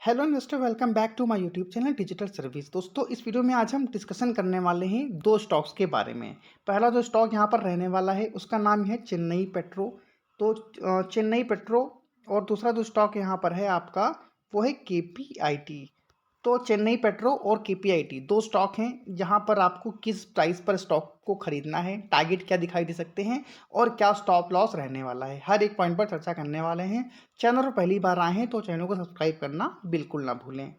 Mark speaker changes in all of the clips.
Speaker 1: Hello investor, welcome back to my YouTube channel digital service. दोस्तों, इस video में आज हम डिस्कशन करने वाले हैं दो स्टॉक्स के बारे में। पहला जो स्टॉक यहाँ पर रहने वाला है उसका नाम है चेन्नई पेट्रो। तो चेन्नई पेट्रो। और दूसरा जो स्टॉक यहाँ पर है आपका वो है केपीआईटी। तो चेन्नई पेट्रो और केपीआईटी दो स्टॉक हैं। यहाँ पर आपको किस प्राइस पर स्टॉक को खरीदना है, टारगेट क्या दिखाई दे सकते हैं और क्या स्टॉप लॉस रहने वाला है, हर एक पॉइंट पर चर्चा करने वाले हैं। चैनल पर पहली बार आए हैं तो चैनल को सब्सक्राइब करना बिल्कुल ना भूलें।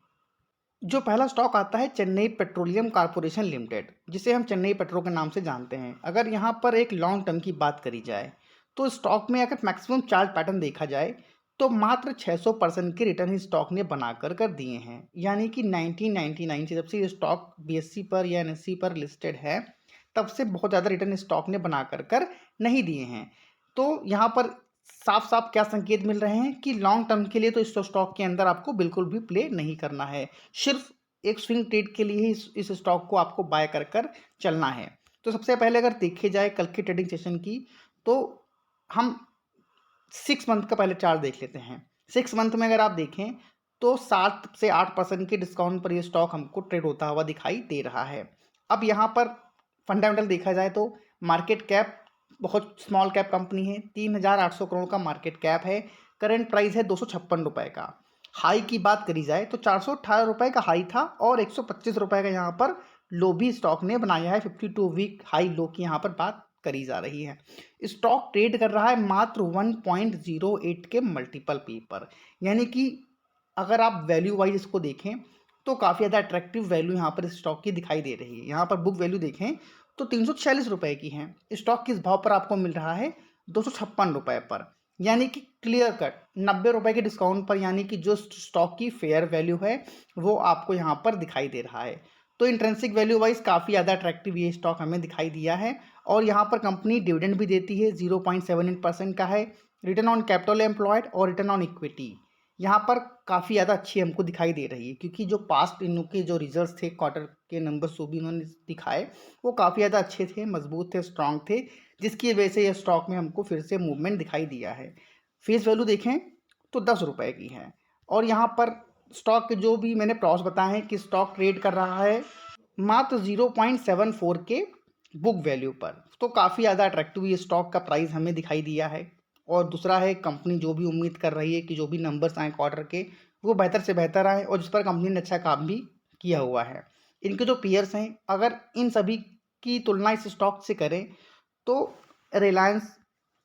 Speaker 1: जो पहला स्टॉक आता है चेन्नई पेट्रोलियम कॉर्पोरेशन लिमिटेड, जिसे हम चेन्नई पेट्रो के नाम से जानते हैं। अगर यहाँ पर एक लॉन्ग टर्म की बात करी जाए तो स्टॉक में अगर मैक्सिमम चार्ट पैटर्न देखा जाए तो मात्र 600% के रिटर्न ही स्टॉक ने बनाकर कर दिए हैं। यानी कि 1999 से जब से ये स्टॉक बीएससी पर या एनएससी पर लिस्टेड है तब से बहुत ज़्यादा रिटर्न स्टॉक ने बनाकर नहीं दिए हैं। तो यहाँ पर साफ साफ क्या संकेत मिल रहे हैं कि लॉन्ग टर्म के लिए तो इस स्टॉक के अंदर आपको बिल्कुल भी प्ले नहीं करना है। सिर्फ एक स्विंग ट्रेड के लिए ही इस स्टॉक को आपको बाय कर चलना है। तो सबसे पहले अगर देखे जाए कल की ट्रेडिंग सेशन की, तो हम 6 मंथ का पहले चार्ट देख लेते हैं। 6 मंथ में अगर आप देखें तो 7 से 8% के डिस्काउंट पर ये स्टॉक हमको ट्रेड होता हुआ दिखाई दे रहा है। अब यहाँ पर फंडामेंटल देखा जाए तो मार्केट कैप बहुत स्मॉल कैप कंपनी है। 3,800 करोड़ का मार्केट कैप है। करंट प्राइस है 256 रुपये का। हाई की बात करी जाए तो 418 रुपये का हाई था और 125 रुपये का यहाँ पर लो भी स्टॉक ने बनाया है। 52 वीक हाई लो की यहाँ पर बात करी जा रही है। स्टॉक ट्रेड कर रहा है मात्र 1.08 के मल्टीपल पी पर। यानी कि अगर आप वैल्यू वाइज इसको देखें तो काफ़ी ज़्यादा अट्रैक्टिव वैल्यू यहाँ पर स्टॉक की दिखाई दे रही है। यहाँ पर बुक वैल्यू देखें तो 346 रुपये की है। स्टॉक किस भाव पर आपको मिल रहा है? 256 रुपये पर। यानी कि क्लियर कट 90 रुपये के डिस्काउंट पर, यानी कि जो स्टॉक की फेयर वैल्यू है वो आपको यहाँ पर दिखाई दे रहा है। तो इंट्रेंसिक वैल्यू वाइज काफ़ी ज़्यादा अट्रैक्टिव ये स्टॉक हमें दिखाई दिया है। और यहाँ पर कंपनी डिविडेंड भी देती है, 0.78% का है। रिटर्न ऑन कैपिटल एम्प्लॉयड और रिटर्न ऑन इक्विटी यहाँ पर काफ़ी ज़्यादा अच्छी हमको दिखाई दे रही है, क्योंकि जो पास्ट इनके जो रिजल्ट्स थे, क्वार्टर के नंबर्स जो भी इन्होंने दिखाए वो काफ़ी ज़्यादा अच्छे थे, मजबूत थे, स्ट्रांग थे, जिसकी वजह से ये स्टॉक में हमको फिर से मूवमेंट दिखाई दिया है। फेस वैल्यू देखें तो 10 रुपये की है। और यहाँ पर स्टॉक के जो भी मैंने प्रॉस बताए हैं कि स्टॉक ट्रेड कर रहा है मात्र 0.74 के बुक वैल्यू पर। तो काफ़ी ज़्यादा अट्रैक्टिव ये स्टॉक का प्राइस हमें दिखाई दिया है। और दूसरा है, कंपनी जो भी उम्मीद कर रही है कि जो भी नंबर्स आए क्वार्टर के वो बेहतर से बेहतर आए, और जिस पर कंपनी ने अच्छा काम भी किया हुआ है। इनके जो पीयर्स हैं अगर इन सभी की तुलना इस स्टॉक से करें तो Reliance,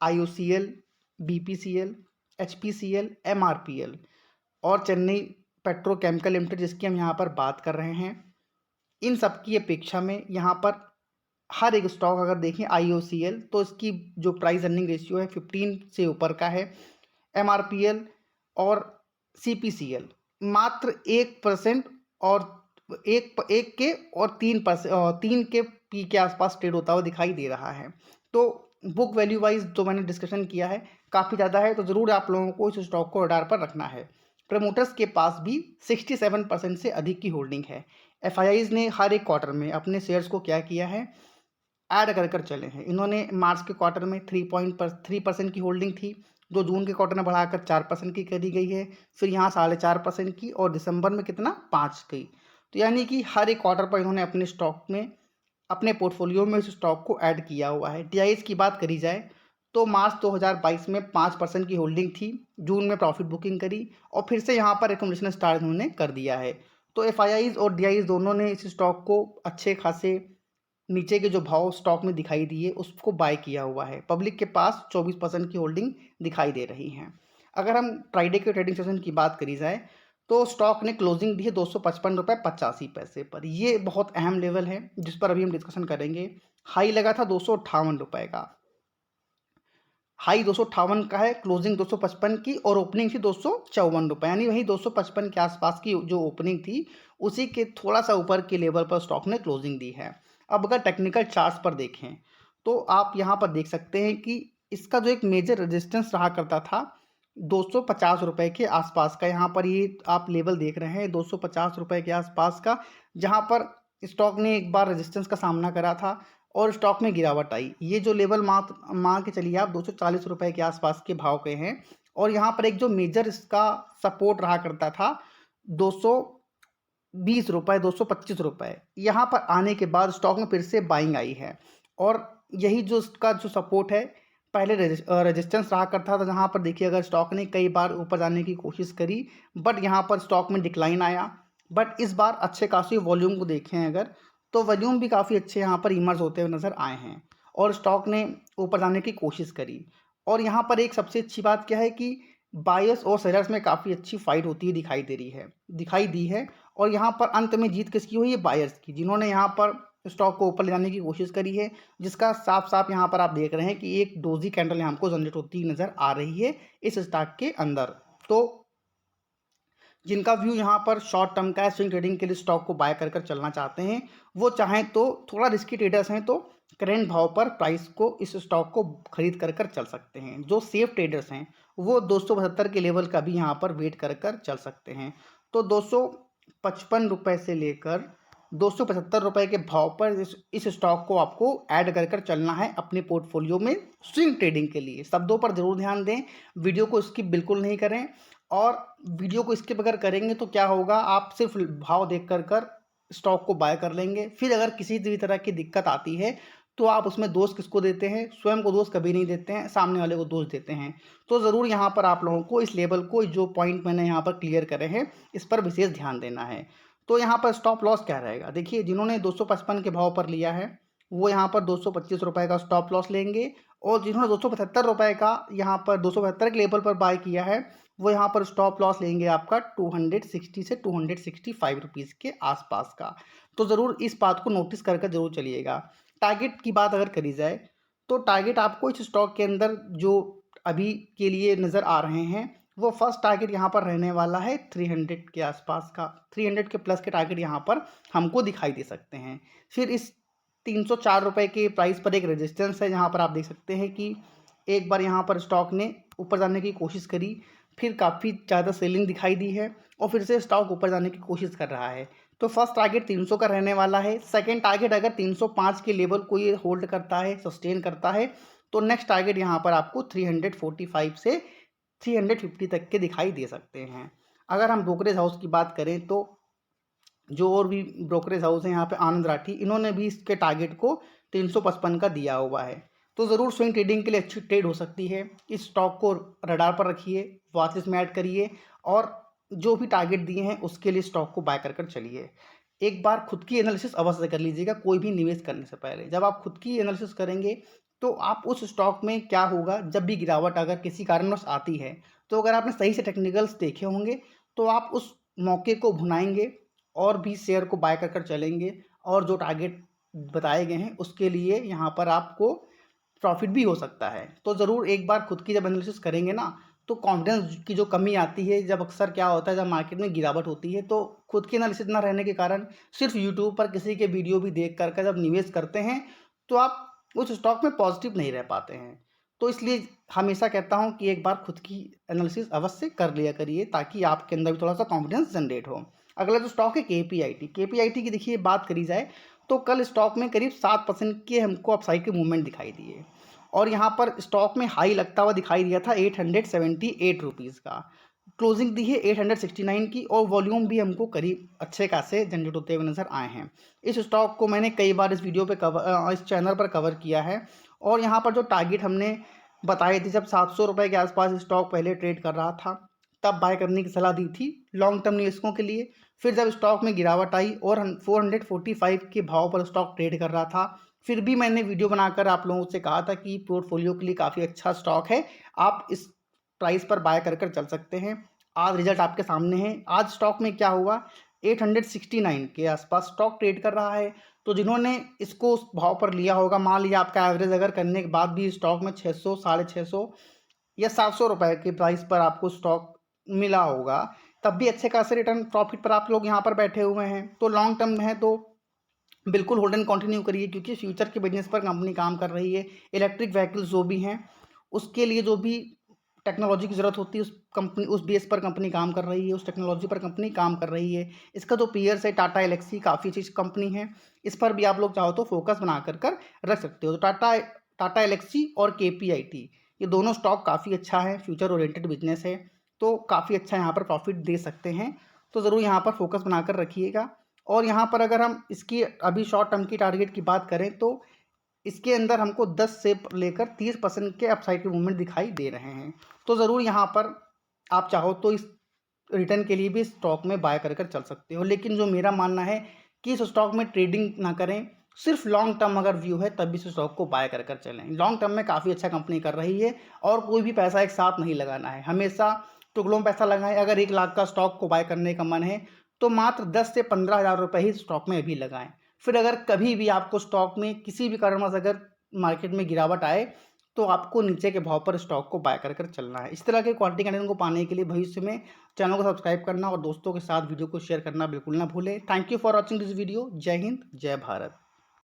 Speaker 1: IOCL, BPCL, HPCL, MRPL और चेन्नई पेट्रोकेमिकल लिमिटेड जिसकी हम यहाँ पर बात कर रहे हैं, इन सब की अपेक्षा में यहाँ पर हर एक स्टॉक अगर देखें, आईओसीएल तो इसकी जो प्राइस अर्निंग रेशियो है 15 से ऊपर का है। एमआरपीएल और सीपीसीएल मात्र 1% और एक के और 3 के पी के आसपास ट्रेड होता हुआ दिखाई दे रहा है। तो बुक वैल्यू वाइज जो मैंने डिस्कशन किया है काफ़ी ज़्यादा है, तो ज़रूर आप लोगों को इस स्टॉक को रडार पर रखना है। प्रमोटर्स के पास भी 67% से अधिक की होल्डिंग है। एफआईआईज ने हर एक क्वार्टर में अपने शेयर्स को क्या किया है, ऐड कर चले हैं। इन्होंने मार्च के क्वार्टर में 3% की होल्डिंग थी, जो जून के क्वार्टर में बढ़ाकर 4% की करी गई है। फिर यहाँ 4.5% की, और दिसंबर में कितना, 5 की। तो यानी कि हर एक क्वार्टर पर इन्होंने अपने स्टॉक में, अपने पोर्टफोलियो में इस स्टॉक को ऐड किया हुआ है। टीआईएस की बात करी जाए तो मार्च 2022 में 5% की होल्डिंग थी, जून में प्रॉफिट बुकिंग करी और फिर से यहाँ पर एकोमोडेशन स्टार्ट उन्होंने कर दिया है। तो एफआईआईज और डीआईएस दोनों ने इस स्टॉक को अच्छे खासे नीचे के जो भाव स्टॉक में दिखाई दिए उसको बाय किया हुआ है। पब्लिक के पास 24% की होल्डिंग दिखाई दे रही है। अगर हम फ्राइडे के ट्रेडिंग सेशन की बात करी जाए तो स्टॉक ने क्लोजिंग दी है 255 रुपये 85 पैसे पर। ये बहुत अहम लेवल है जिस पर अभी हम डिस्कशन करेंगे। हाई लगा था 258 रुपये का, हाई 258 का है, क्लोजिंग 255 की और ओपनिंग थी 254 रुपये। यानी वही 255 के आसपास की जो ओपनिंग थी उसी के थोड़ा सा ऊपर के लेवल पर स्टॉक ने क्लोजिंग दी है। अब अगर टेक्निकल चार्ट्स पर देखें तो आप यहाँ पर देख सकते हैं कि इसका जो एक मेजर रेजिस्टेंस रहा करता था 250 रुपये के आसपास का, यहाँ पर ये आप लेवल देख रहे हैं 250 रुपये के आसपास का, जहाँ पर स्टॉक ने एक बार रेजिस्टेंस का सामना करा था और स्टॉक में गिरावट आई। ये जो लेवल मान के चलिए आप 240 रुपये के आसपास के भाव के हैं। और यहाँ पर एक जो मेजर इसका सपोर्ट रहा करता था ₹220, ₹225 यहाँ पर आने के बाद स्टॉक में फिर से बाइंग आई है। और यही जो इसका जो सपोर्ट है, पहले रेजिस्टेंस रहा करता था, जहाँ पर देखिए अगर स्टॉक ने कई बार ऊपर जाने की कोशिश करी, बट यहाँ पर स्टॉक में डिक्लाइन आया। बट इस बार अच्छे खासी वॉल्यूम को देखें अगर, तो वॉल्यूम भी काफ़ी अच्छे यहाँ पर इमर्ज होते हुए नज़र आए हैं और स्टॉक ने ऊपर जाने की कोशिश करी। और यहाँ पर एक सबसे अच्छी बात क्या है कि बायर्स और सेलर्स में काफ़ी अच्छी फाइट होती है दिखाई दी है। और यहाँ पर अंत में जीत किसकी हुई है? बायर्स की, जिन्होंने यहाँ पर स्टॉक को ऊपर ले जाने की कोशिश करी है, जिसका साफ साफ यहाँ पर आप देख रहे हैं कि एक डोजी कैंडल यहाँ हमको जनरेट होती नज़र आ रही है इस स्टॉक के अंदर। तो जिनका व्यू यहाँ पर शॉर्ट टर्म का है, स्विंग ट्रेडिंग के लिए स्टॉक को बाय कर चलना चाहते हैं, वो चाहें तो थोड़ा रिस्की ट्रेडर्स हैं तो करेंट भाव पर प्राइस को इस स्टॉक को खरीद कर चल सकते हैं। जो सेफ ट्रेडर्स हैं वो 275 के लेवल का भी यहाँ पर वेट कर चल सकते हैं। तो 255 रुपये से लेकर 275 रुपये के भाव पर इस स्टॉक को आपको ऐड कर चलना है अपने पोर्टफोलियो में स्विंग ट्रेडिंग के लिए। शब्दों पर जरूर ध्यान दें, वीडियो को स्किप बिल्कुल नहीं करें। और वीडियो को स्किप अगर करेंगे तो क्या होगा, आप सिर्फ भाव देख कर स्टॉक को बाय कर लेंगे। फिर अगर किसी भी तरह की दिक्कत आती है तो आप उसमें दोष किसको देते हैं? स्वयं को दोष कभी नहीं देते हैं, सामने वाले को दोष देते हैं। तो ज़रूर यहाँ पर आप लोगों को इस लेवल को, जो पॉइंट मैंने यहाँ पर क्लियर करे हैं, इस पर विशेष ध्यान देना है। तो यहाँ पर स्टॉप लॉस क्या रहेगा? देखिए, जिन्होंने 255 के भाव पर लिया है वो यहाँ पर 225 रुपये का स्टॉप लॉस लेंगे। और जिन्होंने 275 रुपये का यहाँ पर 275 के लेवल पर बाय किया है, वो यहाँ पर स्टॉप लॉस लेंगे आपका 260 से 265 रुपीज़ के आसपास का। तो ज़रूर इस बात को नोटिस करके ज़रूर चलिएगा। टारगेट की बात अगर करी जाए तो टारगेट आपको इस स्टॉक के अंदर जो अभी के लिए नज़र आ रहे हैं, वो फर्स्ट टारगेट यहाँ पर रहने वाला है 300 के आसपास का। 300 के प्लस के टारगेट यहाँ पर हमको दिखाई दे सकते हैं। फिर इस 304 रुपये के प्राइस पर एक रेजिस्टेंस है, जहाँ पर आप देख सकते हैं कि एक बार यहाँ पर स्टॉक ने ऊपर जाने की कोशिश करी, फिर काफ़ी ज़्यादा सेलिंग दिखाई दी है और फिर से स्टॉक ऊपर जाने की कोशिश कर रहा है। तो फर्स्ट टारगेट 300 का रहने वाला है। सेकंड टारगेट अगर 305 के लेवल को ये होल्ड करता है, सस्टेन करता है, तो नेक्स्ट टारगेट यहाँ पर आपको 345 से 350 तक के दिखाई दे सकते हैं। अगर हम ब्रोकरेज हाउस की बात करें तो जो और भी ब्रोकरेज हाउस है यहाँ पे आनंद राठी, इन्होंने भी इसके टारगेट को 355 का दिया हुआ है। तो ज़रूर स्विंग ट्रेडिंग के लिए अच्छी ट्रेड हो सकती है। इस स्टॉक को रडार पर रखिए, वॉच लिस्ट में ऐड करिए और जो भी टारगेट दिए हैं उसके लिए स्टॉक को बाय कर चलिए। एक बार खुद की एनालिसिस अवश्य कर लीजिएगा कोई भी निवेश करने से पहले। जब आप खुद की एनालिसिस करेंगे तो आप उस स्टॉक में क्या होगा, जब भी गिरावट अगर किसी कारणवश आती है, तो अगर आपने सही से टेक्निकल्स देखे होंगे तो आप उस मौके को भुनाएंगे और भी शेयर को बाय कर चलेंगे। और जो टारगेट बताए गए हैं उसके लिए यहाँ पर आपको प्रॉफिट भी हो सकता है। तो ज़रूर एक बार खुद की जब एनालिसिस करेंगे ना, तो कॉन्फिडेंस की जो कमी आती है, जब अक्सर क्या होता है जब मार्केट में गिरावट होती है, तो खुद की एनालिसिस ना रहने के कारण सिर्फ यूट्यूब पर किसी के वीडियो भी देख कर जब निवेश करते हैं तो आप उस स्टॉक में पॉजिटिव नहीं रह पाते हैं। तो इसलिए हमेशा कहता हूँ कि एक बार खुद की एनालिसिस अवश्य कर लिया करिए, ताकि आपके अंदर भी थोड़ा सा कॉन्फिडेंस जनरेट हो। अगला जो स्टॉक है केपीआईटी की देखिए बात करी जाए तो कल स्टॉक में करीब 7% के हमको अपसाइड के मूवमेंट दिखाई दिए। और यहाँ पर स्टॉक में हाई लगता हुआ दिखाई दिया था 878 रुपीज़ का। क्लोजिंग दी है 869 की और वॉल्यूम भी हमको करीब अच्छे खासे जनरेट होते हुए नज़र आए हैं। इस स्टॉक को मैंने कई बार इस वीडियो पे कवर, इस चैनल पर कवर किया है। और यहाँ पर जो टारगेट हमने बताए थे, जब 700 रुपये के आसपास स्टॉक पहले ट्रेड कर रहा था तब बाय करने की सलाह दी थी लॉन्ग टर्म निवेशकों के लिए। फिर जब स्टॉक में गिरावट आई और 445 के भाव पर स्टॉक ट्रेड कर रहा था, फिर भी मैंने वीडियो बनाकर आप लोगों से कहा था कि पोर्टफोलियो के लिए काफ़ी अच्छा स्टॉक है, आप इस प्राइस पर बाय कर चल सकते हैं। आज रिजल्ट आपके सामने है। आज स्टॉक में क्या हुआ, 869 के आसपास स्टॉक ट्रेड कर रहा है। तो जिन्होंने इसको उस भाव पर लिया होगा, मान लिया आपका एवरेज अगर करने के बाद भी स्टॉक में 600, 650 या 700 रुपये के प्राइस पर आपको स्टॉक मिला होगा, तब भी अच्छे खासे रिटर्न प्रॉफिट पर आप लोग यहाँ पर बैठे हुए हैं। तो लॉन्ग टर्म में है तो बिल्कुल होल्ड एंड कंटिन्यू करिए, क्योंकि फ्यूचर के बिजनेस पर कंपनी काम कर रही है। इलेक्ट्रिक व्हीकल्स जो भी हैं उसके लिए जो भी टेक्नोलॉजी की ज़रूरत होती है, उस बेस पर कंपनी काम कर रही है, उस टेक्नोलॉजी पर कंपनी काम कर रही है। इसका जो पीयर्स है टाटा एलेक्सी, काफ़ी अच्छी कंपनी है, इस पर भी आप लोग चाहो तो फोकस बना कर रख सकते हो। तो टाटा एलेक्सी और केपीआईटी ये दोनों स्टॉक काफ़ी अच्छा है, फ्यूचर ओरिएंटेड बिजनेस है, तो काफ़ी अच्छा यहाँ पर प्रॉफिट दे सकते हैं। तो ज़रूर यहाँ पर फोकस बनाकर रखिएगा। और यहाँ पर अगर हम इसकी अभी शॉर्ट टर्म की टारगेट की बात करें तो इसके अंदर हमको 10 से लेकर 30% के अपसाइड के मूवमेंट दिखाई दे रहे हैं। तो ज़रूर यहाँ पर आप चाहो तो इस रिटर्न के लिए भी स्टॉक में बाय कर चल सकते हो। लेकिन जो मेरा मानना है कि इस स्टॉक में ट्रेडिंग ना करें, सिर्फ लॉन्ग टर्म अगर व्यू है तब भी इस स्टॉक को बाय कर चलें। लॉन्ग टर्म में काफ़ी अच्छा कंपनी कर रही है और कोई भी पैसा एक साथ नहीं लगाना है, हमेशा टुकड़ों में पैसा लगाएं। अगर 1 लाख का स्टॉक को बाय करने का मन है तो मात्र 10 से 15 हज़ार रुपये ही स्टॉक में अभी लगाएं। फिर अगर कभी भी आपको स्टॉक में किसी भी कारणवश अगर मार्केट में गिरावट आए तो आपको नीचे के भाव पर स्टॉक को बाय कर चलना है। इस तरह के क्वालिटी कंटेंट को पाने के लिए भविष्य में चैनल को सब्सक्राइब करना और दोस्तों के साथ वीडियो को शेयर करना बिल्कुल ना भूलें। Thank you for watching this video. जय हिंद, जय भारत।